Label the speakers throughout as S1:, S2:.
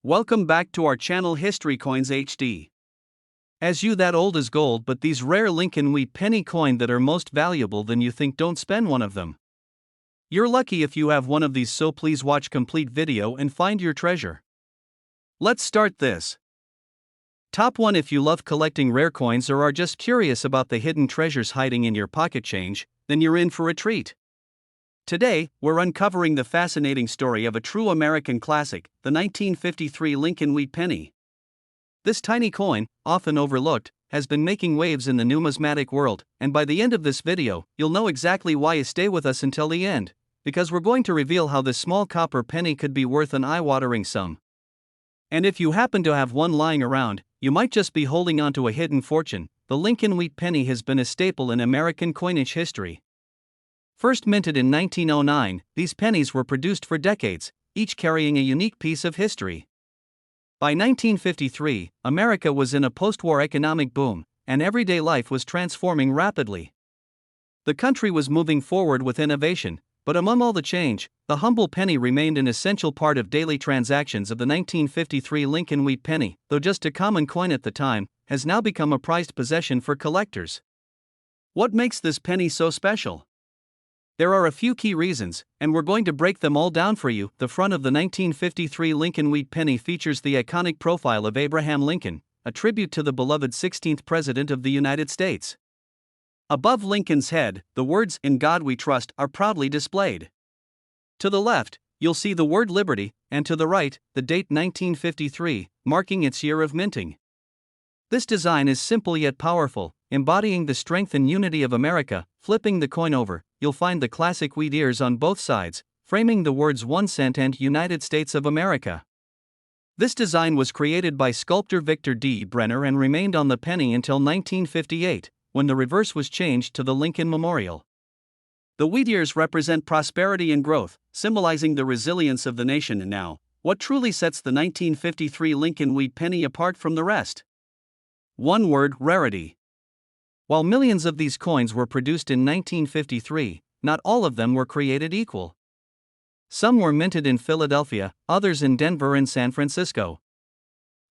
S1: Welcome back to our channel History Coins HD. As you that old is gold, but these rare Lincoln wheat penny coin that are most valuable than you think, don't spend one of them. You're lucky if you have one of these, so please watch complete video and find your treasure. Let's start this. Top 1. If you love collecting rare coins or are just curious about the hidden treasures hiding in your pocket change, then you're in for a treat. Today, we're uncovering the fascinating story of a true American classic, the 1953 Lincoln wheat penny. This tiny coin, often overlooked, has been making waves in the numismatic world, and by the end of this video, you'll know exactly why. Stay with us until the end, because we're going to reveal how this small copper penny could be worth an eye-watering sum. And if you happen to have one lying around, you might just be holding on to a hidden fortune. The Lincoln wheat penny has been a staple in American coinage history. First minted in 1909, these pennies were produced for decades, each carrying a unique piece of history. By 1953, America was in a post-war economic boom, and everyday life was transforming rapidly. The country was moving forward with innovation, but among all the change, the humble penny remained an essential part of daily transactions. Of the 1953 Lincoln wheat penny, though just a common coin at the time, has now become a prized possession for collectors. What makes this penny so special? There are a few key reasons, and we're going to break them all down for you. The front of the 1953 Lincoln wheat penny features the iconic profile of Abraham Lincoln, a tribute to the beloved 16th President of the United States. Above Lincoln's head, the words, "In God We Trust," are proudly displayed. To the left, you'll see the word liberty, and to the right, the date 1953, marking its year of minting. This design is simple yet powerful, embodying the strength and unity of America. Flipping the coin over, you'll find the classic wheat ears on both sides, framing the words 1 cent and United States of America. This design was created by sculptor Victor D. Brenner and remained on the penny until 1958, when the reverse was changed to the Lincoln Memorial. The wheat ears represent prosperity and growth, symbolizing the resilience of the nation. And now, what truly sets the 1953 Lincoln wheat penny apart from the rest? One word: rarity. While millions of these coins were produced in 1953, not all of them were created equal. Some were minted in Philadelphia, others in Denver and San Francisco.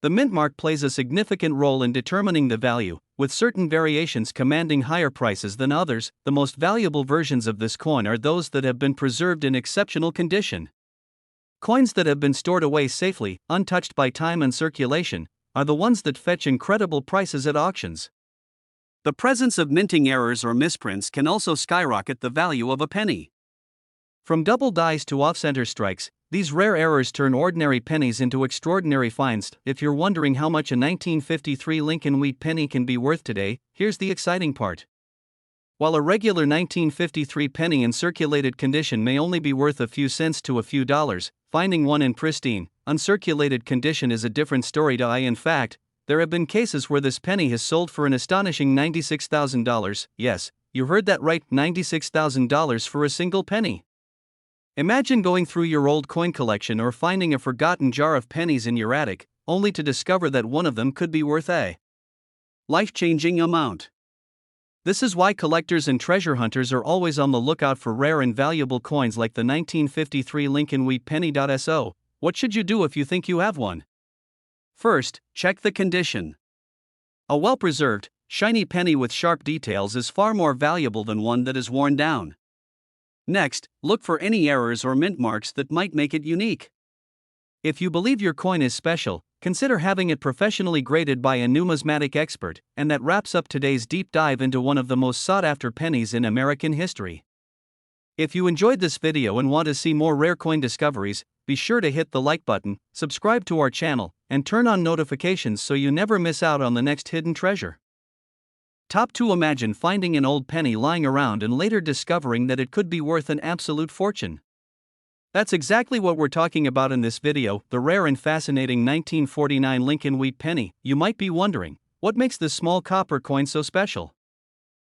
S1: The mint mark plays a significant role in determining the value, with certain variations commanding higher prices than others. The most valuable versions of this coin are those that have been preserved in exceptional condition. Coins that have been stored away safely, untouched by time and circulation, are the ones that fetch incredible prices at auctions. The presence of minting errors or misprints can also skyrocket the value of a penny. From double dies to off-center strikes, these rare errors turn ordinary pennies into extraordinary finds. If you're wondering how much a 1953 Lincoln wheat penny can be worth today, here's the exciting part. While a regular 1953 penny in circulated condition may only be worth a few cents to a few dollars, finding one in pristine, uncirculated condition is a different story. In fact, there have been cases where this penny has sold for an astonishing $96,000. Yes, you heard that right, $96,000 for a single penny. Imagine going through your old coin collection or finding a forgotten jar of pennies in your attic, only to discover that one of them could be worth a life-changing amount. This is why collectors and treasure hunters are always on the lookout for rare and valuable coins like the 1953 Lincoln wheat penny. So, what should you do if you think you have one? First, check the condition. A well-preserved, shiny penny with sharp details is far more valuable than one that is worn down. Next, look for any errors or mint marks that might make it unique. If you believe your coin is special, consider having it professionally graded by a numismatic expert. And that wraps up today's deep dive into one of the most sought-after pennies in American history. If you enjoyed this video and want to see more rare coin discoveries, be sure to hit the like button, subscribe to our channel, and turn on notifications so you never miss out on the next hidden treasure. Top 2. Imagine finding an old penny lying around and later discovering that it could be worth an absolute fortune. That's exactly what we're talking about in this video, the rare and fascinating 1949 Lincoln wheat penny. You might be wondering, what makes this small copper coin so special?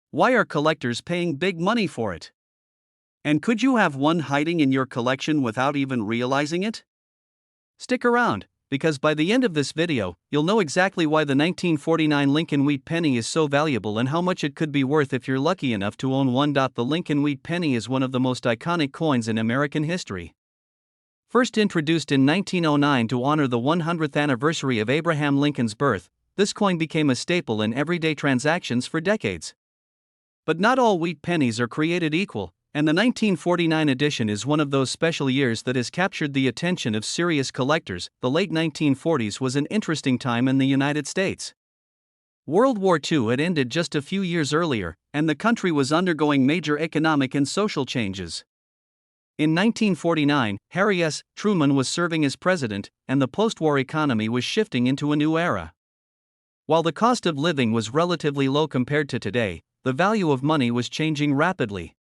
S1: Why are collectors paying big money for it? And could you have one hiding in your collection without even realizing it? Stick around, because by the end of this video, you'll know exactly why the 1949 Lincoln wheat penny is so valuable and how much it could be worth if you're lucky enough to own one. The Lincoln wheat penny is one of the most iconic coins in American history. First introduced in 1909 to honor the 100th anniversary of Abraham Lincoln's birth, this coin became a staple in everyday transactions for decades. But not all wheat pennies are created equal, and the 1949 edition is one of those special years that has captured the attention of serious collectors. The late 1940s was an interesting time in the United States. World War II had ended just a few years earlier, and the country was undergoing major economic and social changes. In 1949, Harry S. Truman was serving as president, and the post-war economy was shifting into a new era. While the cost of living was relatively low compared to today, the value of money was changing rapidly.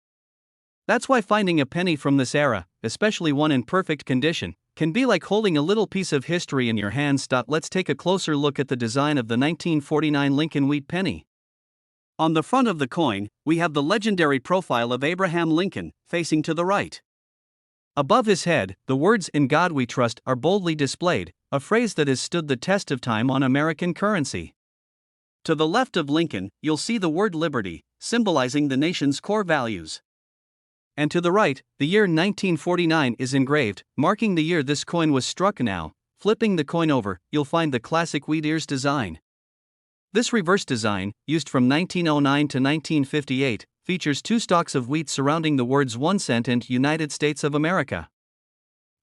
S1: That's why finding a penny from this era, especially one in perfect condition, can be like holding a little piece of history in your hands. Let's take a closer look at the design of the 1949 Lincoln wheat penny. On the front of the coin, we have the legendary profile of Abraham Lincoln, facing to the right. Above his head, the words "In God We Trust" are boldly displayed, a phrase that has stood the test of time on American currency. To the left of Lincoln, you'll see the word liberty, symbolizing the nation's core values. And to the right, the year 1949 is engraved, marking the year this coin was struck. Now, flipping the coin over, you'll find the classic wheat ears design. This reverse design, used from 1909 to 1958, features two stalks of wheat surrounding the words 1 cent and United States of America.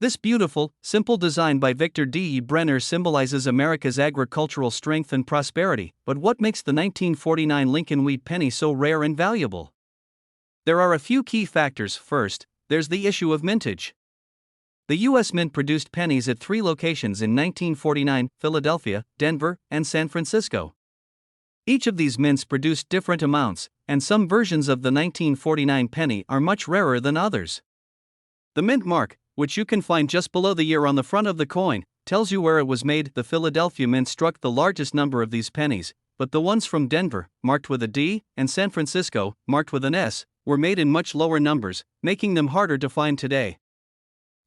S1: This beautiful, simple design by Victor D. Brenner symbolizes America's agricultural strength and prosperity. But what makes the 1949 Lincoln wheat penny so rare and valuable? There are a few key factors. First, there's the issue of mintage. The U.S. Mint produced pennies at 3 locations in 1949: Philadelphia, Denver, and San Francisco. Each of these mints produced different amounts, and some versions of the 1949 penny are much rarer than others. The mint mark, which you can find just below the year on the front of the coin, tells you where it was made. The Philadelphia Mint struck the largest number of these pennies, but the ones from Denver, marked with a D, and San Francisco, marked with an S, were made in much lower numbers, making them harder to find today.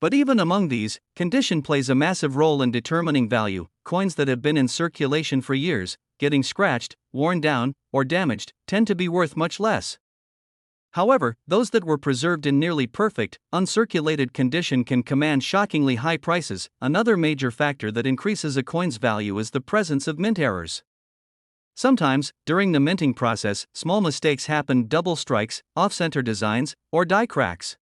S1: But even among these, condition plays a massive role in determining value. Coins that have been in circulation for years, getting scratched, worn down, or damaged, tend to be worth much less. However, those that were preserved in nearly perfect, uncirculated condition can command shockingly high prices. Another major factor that increases a coin's value is the presence of mint errors. Sometimes, during the minting process, small mistakes happen: double strikes, off-center designs, or die cracks.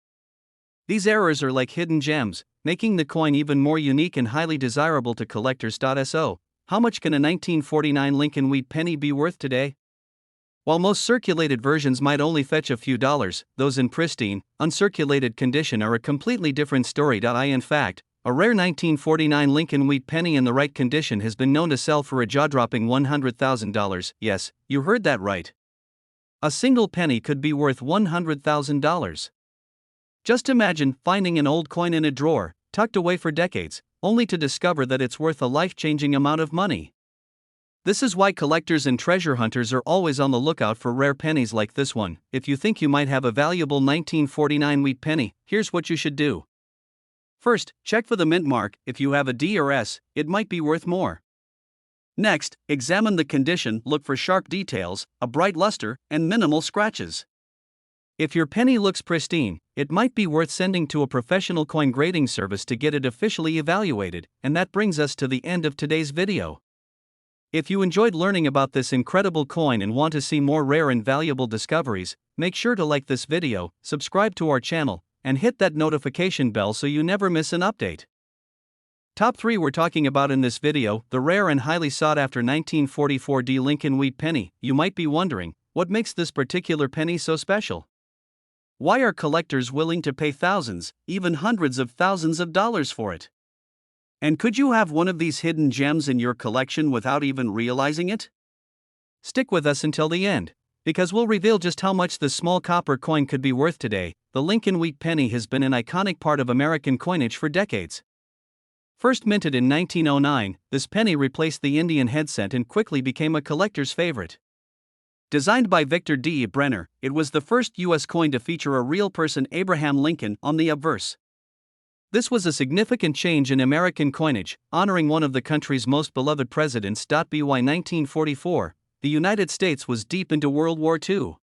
S1: These errors are like hidden gems, making the coin even more unique and highly desirable to collectors. So, how much can a 1949 Lincoln wheat penny be worth today? While most circulated versions might only fetch a few dollars, those in pristine, uncirculated condition are a completely different story. In fact, a rare 1949 Lincoln wheat penny in the right condition has been known to sell for a jaw-dropping $100,000. Yes, you heard that right. A single penny could be worth $100,000. Just imagine finding an old coin in a drawer, tucked away for decades, only to discover that it's worth a life-changing amount of money. This is why collectors and treasure hunters are always on the lookout for rare pennies like this one. If you think you might have a valuable 1949 wheat penny, here's what you should do. First, check for the mint mark. If you have a D or S, it might be worth more. Next, examine the condition. Look for sharp details, a bright luster, and minimal scratches. If your penny looks pristine, it might be worth sending to a professional coin grading service to get it officially evaluated. And that brings us to the end of today's video. If you enjoyed learning about this incredible coin and want to see more rare and valuable discoveries, make sure to like this video, subscribe to our channel, and hit that notification bell so you never miss an update. Top 3 we're talking about in this video: the rare and highly sought after 1944 D Lincoln wheat penny. You might be wondering, what makes this particular penny so special? Why are collectors willing to pay thousands, even hundreds of thousands of dollars for it? And could you have one of these hidden gems in your collection without even realizing it? Stick with us until the end, because we'll reveal just how much this small copper coin could be worth today. The Lincoln wheat penny has been an iconic part of American coinage for decades. First minted in 1909, this penny replaced the Indian head cent and quickly became a collector's favorite. Designed by Victor D. Brenner, it was the first U.S. coin to feature a real person, Abraham Lincoln, on the obverse. This was a significant change in American coinage, honoring one of the country's most beloved presidents. By 1944, the United States was deep into World War II.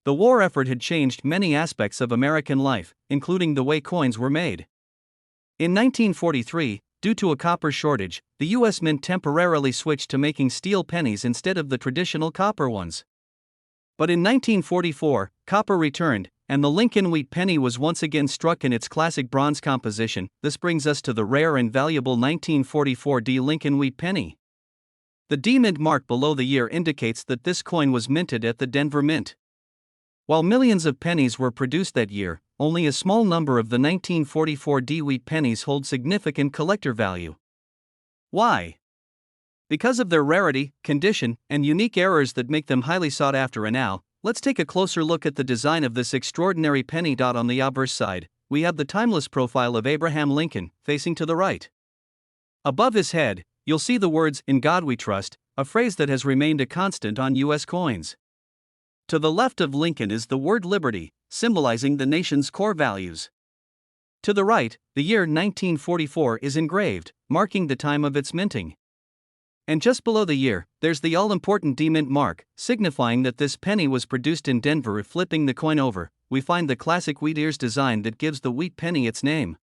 S1: The war effort had changed many aspects of American life, including the way coins were made. In 1943, due to a copper shortage, the U.S. Mint temporarily switched to making steel pennies instead of the traditional copper ones. But in 1944, copper returned, and the Lincoln Wheat penny was once again struck in its classic bronze composition. This brings us to the rare and valuable 1944 D Lincoln Wheat penny. The D Mint mark below the year indicates that this coin was minted at the Denver Mint. While millions of pennies were produced that year, only a small number of the 1944 D Wheat pennies hold significant collector value. Why? Because of their rarity, condition, and unique errors that make them highly sought after. And now, let's take a closer look at the design of this extraordinary penny. On the obverse side, we have the timeless profile of Abraham Lincoln, facing to the right. Above his head, you'll see the words, "In God We Trust," a phrase that has remained a constant on U.S. coins. To the left of Lincoln is the word liberty, symbolizing the nation's core values. To the right, the year 1944 is engraved, marking the time of its minting. And just below the year, there's the all-important D Mint mark, signifying that this penny was produced in Denver. Flipping the coin over, we find the classic wheat ears design that gives the wheat penny its name.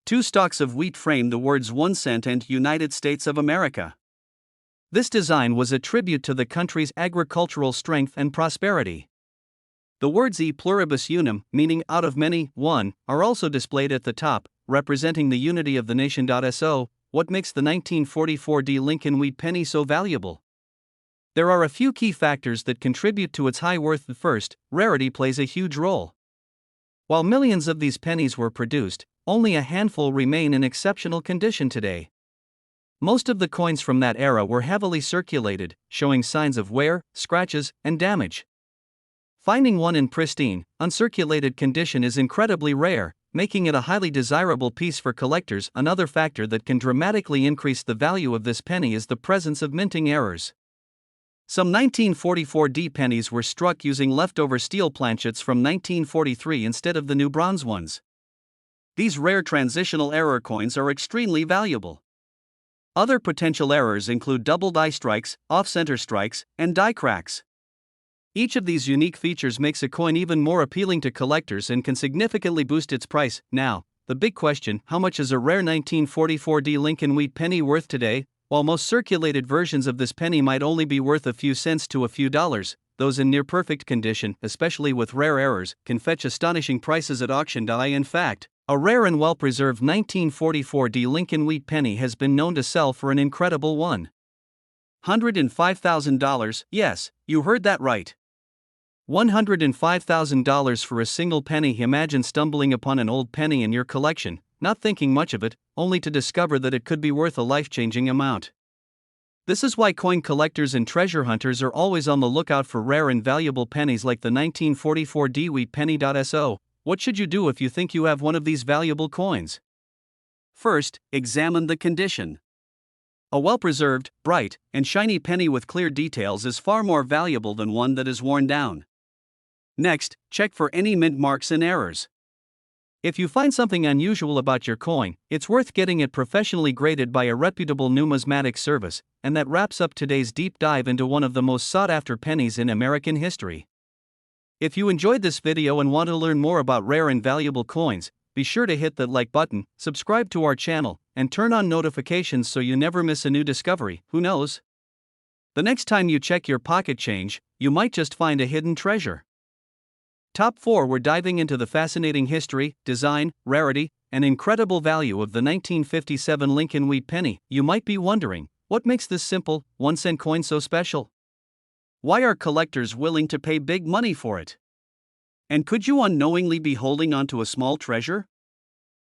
S1: Two stalks of wheat frame the words 1 cent and United States of America. This design was a tribute to the country's agricultural strength and prosperity. The words E pluribus unum, meaning out of many, one, are also displayed at the top, representing the unity of the nation. So, what makes the 1944 D Lincoln Wheat penny so valuable? There are a few key factors that contribute to its high worth. First, rarity plays a huge role. While millions of these pennies were produced, only a handful remain in exceptional condition today. Most of the coins from that era were heavily circulated, showing signs of wear, scratches, and damage. Finding one in pristine, uncirculated condition is incredibly rare, making it a highly desirable piece for collectors. Another factor that can dramatically increase the value of this penny is the presence of minting errors. Some 1944 D pennies were struck using leftover steel planchets from 1943 instead of the new bronze ones. These rare transitional error coins are extremely valuable. Other potential errors include double die strikes, off-center strikes, and die cracks. Each of these unique features makes a coin even more appealing to collectors and can significantly boost its price. Now, the big question: how much is a rare 1944 D Lincoln Wheat penny worth today? While most circulated versions of this penny might only be worth a few cents to a few dollars, those in near perfect condition, especially with rare errors, can fetch astonishing prices at auction. In fact, a rare and well-preserved 1944 D Lincoln Wheat penny has been known to sell for an incredible $105,000. Yes, you heard that right. $105,000 for a single penny. Imagine stumbling upon an old penny in your collection, not thinking much of it, only to discover that it could be worth a life-changing amount. This is why coin collectors and treasure hunters are always on the lookout for rare and valuable pennies like the 1944 D Wheat penny. So, what should you do if you think you have one of these valuable coins? First, examine the condition. A well-preserved, bright, and shiny penny with clear details is far more valuable than one that is worn down. Next, check for any mint marks and errors. If you find something unusual about your coin, it's worth getting it professionally graded by a reputable numismatic service. And that wraps up today's deep dive into one of the most sought-after pennies in American history. If you enjoyed this video and want to learn more about rare and valuable coins, be sure to hit that like button, subscribe to our channel, and turn on notifications so you never miss a new discovery. Who knows? The next time you check your pocket change, you might just find a hidden treasure. Top 4. We're diving into the fascinating history, design, rarity, and incredible value of the 1957 Lincoln Wheat penny. You might be wondering, what makes this simple, 1-cent coin so special? Why are collectors willing to pay big money for it? And could you unknowingly be holding onto a small treasure?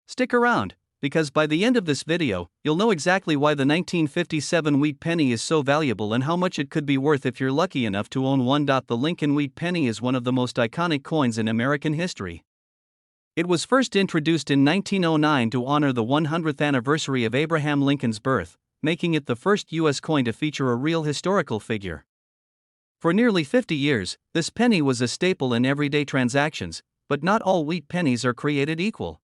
S1: Stick around, because by the end of this video, you'll know exactly why the 1957 Wheat penny is so valuable and how much it could be worth if you're lucky enough to own one. The Lincoln Wheat penny is one of the most iconic coins in American history. It was first introduced in 1909 to honor the 100th anniversary of Abraham Lincoln's birth, making it the first U.S. coin to feature a real historical figure. For nearly 50 years, this penny was a staple in everyday transactions, but not all wheat pennies are created equal.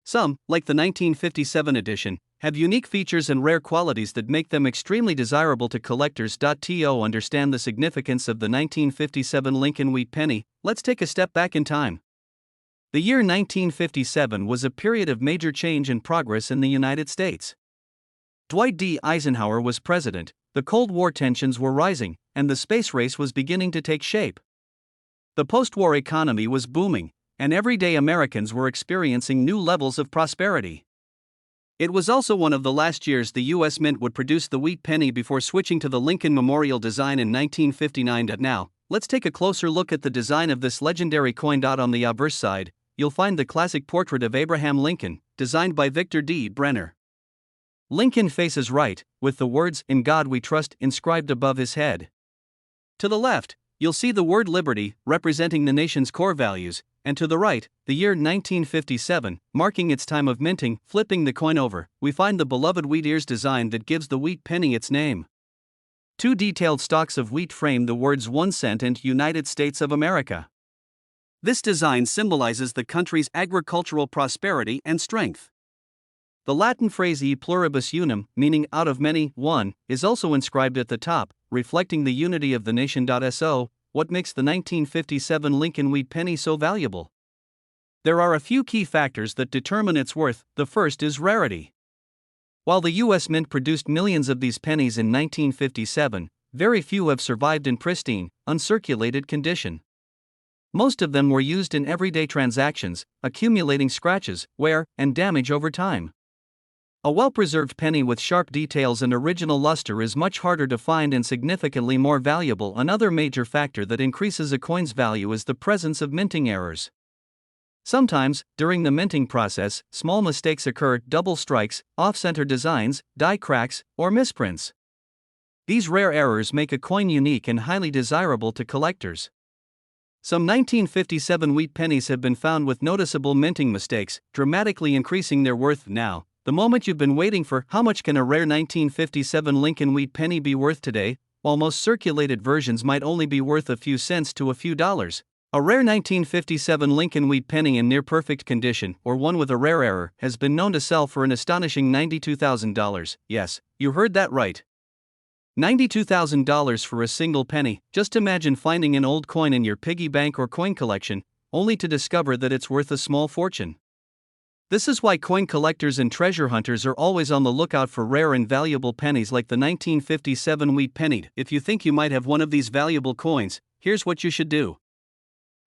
S1: Some, like the 1957 edition, have unique features and rare qualities that make them extremely desirable to collectors. To understand the significance of the 1957 Lincoln Wheat penny, let's take a step back in time. The year 1957 was a period of major change and progress in the United States. Dwight D. Eisenhower was president, the Cold War tensions were rising, and the space race was beginning to take shape. The post-war economy was booming, and everyday Americans were experiencing new levels of prosperity. It was also one of the last years the U.S. Mint would produce the wheat penny before switching to the Lincoln Memorial design in 1959. Now, let's take a closer look at the design of this legendary coin. On the obverse side, you'll find the classic portrait of Abraham Lincoln, designed by Victor D. Brenner. Lincoln faces right, with the words, "In God We Trust," inscribed above his head. To the left, you'll see the word liberty, representing the nation's core values, and to the right, the year 1957, marking its time of minting. Flipping the coin over, we find the beloved wheat ears design that gives the wheat penny its name. Two detailed stalks of wheat frame the words 1 cent and United States of America. This design symbolizes the country's agricultural prosperity and strength. The Latin phrase e pluribus unum, meaning out of many, one, is also inscribed at the top, reflecting the unity of the nation. So, what makes the 1957 Lincoln wheat penny so valuable? There are a few key factors that determine its worth. The first is rarity. While the U.S. Mint produced millions of these pennies in 1957, very few have survived in pristine, uncirculated condition. Most of them were used in everyday transactions, accumulating scratches, wear, and damage over time. A well-preserved penny with sharp details and original luster is much harder to find and significantly more valuable. Another major factor that increases a coin's value is the presence of minting errors. Sometimes, during the minting process, small mistakes occur: double strikes, off-center designs, die cracks, or misprints. These rare errors make a coin unique and highly desirable to collectors. Some 1957 wheat pennies have been found with noticeable minting mistakes, dramatically increasing their worth. Now, the moment you've been waiting for: how much can a rare 1957 Lincoln wheat penny be worth today? While most circulated versions might only be worth a few cents to a few dollars, a rare 1957 Lincoln wheat penny in near perfect condition, or one with a rare error, has been known to sell for an astonishing $92,000. Yes, you heard that right. $92,000 for a single penny. Just imagine finding an old coin in your piggy bank or coin collection, only to discover that it's worth a small fortune. This is why coin collectors and treasure hunters are always on the lookout for rare and valuable pennies like the 1957 wheat penny. If you think you might have one of these valuable coins, here's what you should do.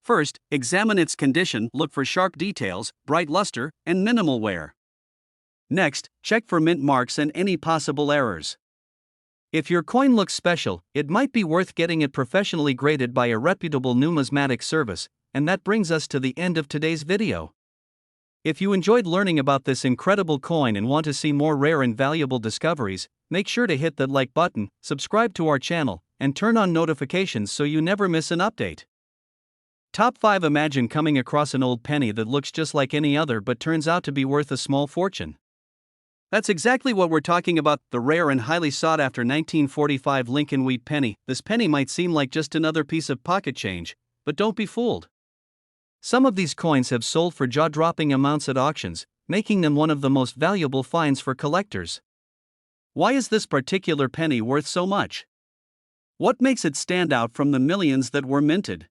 S1: First, examine its condition. Look for sharp details, bright luster, and minimal wear. Next, check for mint marks and any possible errors. If your coin looks special, it might be worth getting it professionally graded by a reputable numismatic service. And that brings us to the end of today's video. If you enjoyed learning about this incredible coin and want to see more rare and valuable discoveries, make sure to hit that like button, subscribe to our channel, and turn on notifications so you never miss an update. Top 5. Imagine coming across an old penny that looks just like any other but turns out to be worth a small fortune. That's exactly what we're talking about, the rare and highly sought-after 1945 Lincoln wheat penny. This penny might seem like just another piece of pocket change, but don't be fooled. Some of these coins have sold for jaw-dropping amounts at auctions, making them one of the most valuable finds for collectors. Why is this particular penny worth so much? What makes it stand out from the millions that were minted?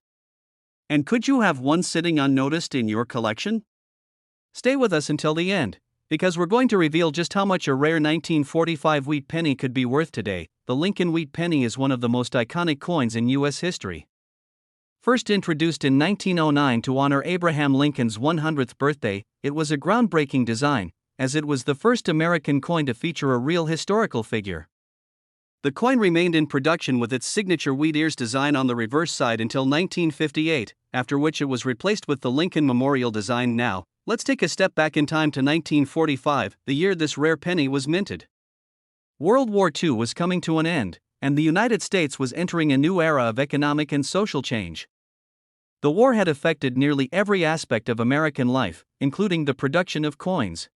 S1: And could you have one sitting unnoticed in your collection? Stay with us until the end, because we're going to reveal just how much a rare 1945 wheat penny could be worth today. The Lincoln wheat penny is one of the most iconic coins in U.S. history. First introduced in 1909 to honor Abraham Lincoln's 100th birthday, it was a groundbreaking design, as it was the first American coin to feature a real historical figure. The coin remained in production with its signature wheat ears design on the reverse side until 1958, after which it was replaced with the Lincoln Memorial design. Now, let's take a step back in time to 1945, the year this rare penny was minted. World War II was coming to an end, and the United States was entering a new era of economic and social change. The war had affected nearly every aspect of American life, including the production of coins.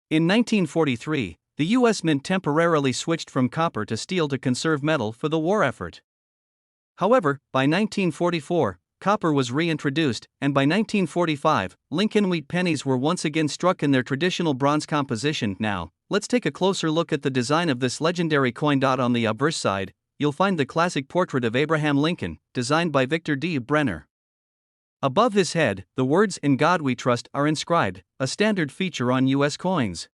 S1: In 1943, the U.S. Mint temporarily switched from copper to steel to conserve metal for the war effort. However, by 1944, copper was reintroduced, and by 1945, Lincoln wheat pennies were once again struck in their traditional bronze composition. Now, let's take a closer look at the design of this legendary coin. On the obverse side, you'll find the classic portrait of Abraham Lincoln, designed by Victor D. Brenner. Above his head, the words "In God We Trust" are inscribed, a standard feature on US coins.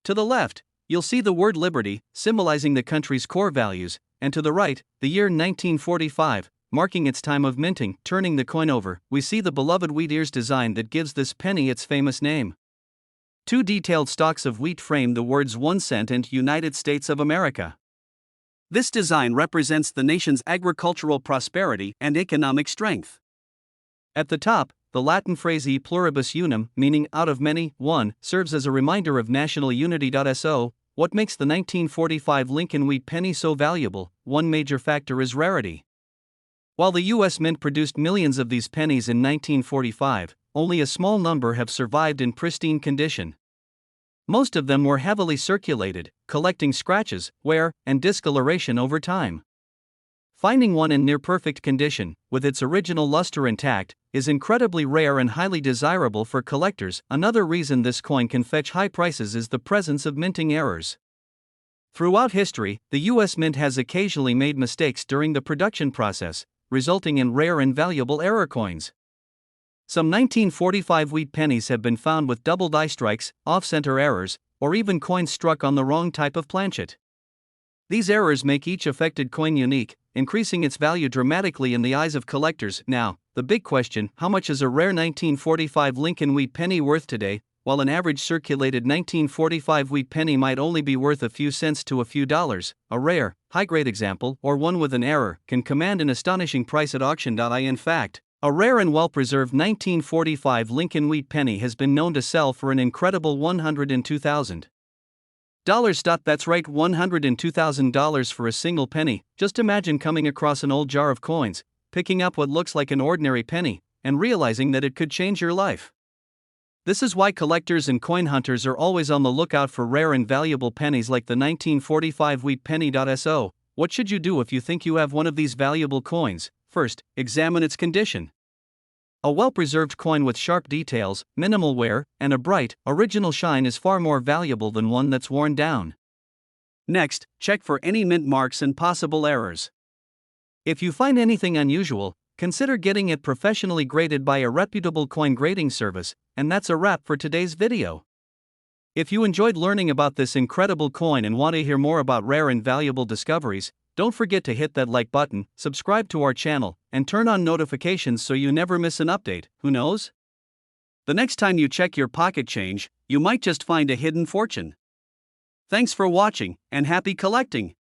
S1: To the left, you'll see the word liberty, symbolizing the country's core values, and to the right, the year 1945, marking its time of minting. Turning the coin over, we see the beloved wheat ears design that gives this penny its famous name. Two detailed stalks of wheat frame the words 1 cent and United States of America. This design represents the nation's agricultural prosperity and economic strength. At the top, the Latin phrase e pluribus unum, meaning out of many, one, serves as a reminder of national unity. So, what makes the 1945 Lincoln wheat penny so valuable? One major factor is rarity. While the U.S. Mint produced millions of these pennies in 1945, only a small number have survived in pristine condition. Most of them were heavily circulated, collecting scratches, wear, and discoloration over time. Finding one in near-perfect condition, with its original luster intact, is incredibly rare and highly desirable for collectors. Another reason this coin can fetch high prices is the presence of minting errors. Throughout history, the U.S. Mint has occasionally made mistakes during the production process, resulting in rare and valuable error coins. Some 1945 wheat pennies have been found with double die strikes, off-center errors, or even coins struck on the wrong type of planchet. These errors make each affected coin unique, increasing its value dramatically in the eyes of collectors. Now, the big question: how much is a rare 1945 Lincoln wheat penny worth today? While an average circulated 1945 wheat penny might only be worth a few cents to a few dollars, a rare, high-grade example, or one with an error, can command an astonishing price at auction. In fact, a rare and well-preserved 1945 Lincoln wheat penny has been known to sell for an incredible $102,000. That's right, $102,000 for a single penny. Just imagine coming across an old jar of coins, picking up what looks like an ordinary penny, and realizing that it could change your life. This is why collectors and coin hunters are always on the lookout for rare and valuable pennies like the 1945 wheat penny. So, what should you do if you think you have one of these valuable coins? First, examine its condition. A well-preserved coin with sharp details, minimal wear, and a bright, original shine is far more valuable than one that's worn down. Next, check for any mint marks and possible errors. If you find anything unusual, consider getting it professionally graded by a reputable coin grading service. And that's a wrap for today's video. If you enjoyed learning about this incredible coin and want to hear more about rare and valuable discoveries, don't forget to hit that like button, subscribe to our channel, and turn on notifications so you never miss an update. Who knows? The next time you check your pocket change, you might just find a hidden fortune. Thanks for watching, and happy collecting!